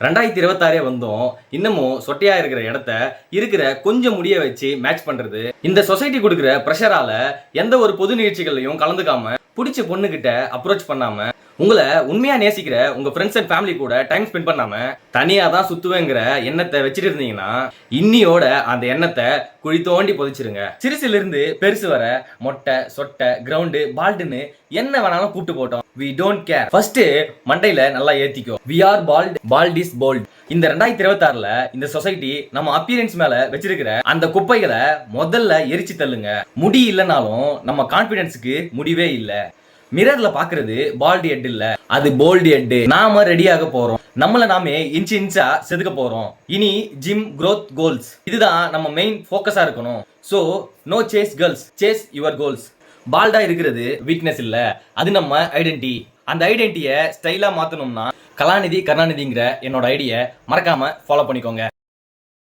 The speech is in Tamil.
2026 வந்தோம். இன்னமும் சொட்டையா இருக்கிற இடத்த இருக்கிற கொஞ்சம் முடிய வச்சு மேட்ச் பண்றது. இந்த சொசைட்டி கொடுக்கிற பிரஷரால எந்த ஒரு பொது நிகழ்ச்சிகளையும் கலந்துக்காம பிடிச்ச பொண்ணுகிட்ட அப்ரோச் பண்ணாம உங்களை உண்மையா நேசிக்கிற உங்க ஃப்ரெண்ட்ஸ் அண்ட் ஃபேமிலி கூட டைம் ஸ்பெண்ட் பண்ணாம தனியா தான் சுத்துவேங்கிற எண்ணத்தை வச்சுட்டு இருந்தீங்கன்னா இன்னியோட அந்த எண்ணத்தை குழி தோண்டி புதைச்சிருங்க. சிறுசுல இருந்து பெருசு வர மொட்டை சொட்டை கிரவுண்டு பால்டுன்னு என்ன வேணாலும் கூப்பிட்டு போட்டோம். we don't care. ஃபர்ஸ்ட் மண்டையில நல்லா ஏத்திக்கோ. we are bald, bald is bold. இந்த 2026ல இந்த சொசைட்டி நம்ம அப்பியரன்ஸ் மேல வச்சிருக்கிற அந்த குப்பைகளை முதல்ல எரிச்சு தள்ளுங்க. முடி இல்லைனாலும் நம்ம கான்பிடன்ஸுக்கு முடிவே இல்லை. மிரர்ல பாக்குறது பால்டி ஹெட் இல்ல, அது போல்டி ஹெட். நாம ரெடியாக போறோம். நம்மள நாமே இன்ச் இன்ச்சா செதுக்க போறோம். இனி ஜிம் growth கோல்ஸ் இதுதான் நம்ம மெயின் ஃபோக்கஸா இருக்கணும். So no chase girls, chase your goals. பால்டா இருக்கிறது வீக்னஸ் இல்ல, அது நம்ம ஐடென்டி. அந்த ஐடென்டியை ஸ்டைலா மாத்தணும்னா கலாநிதி கருணாநிதிங்கிற என்னோட ஐடியை மறக்காம ஃபாலோ பண்ணிக்கோங்க.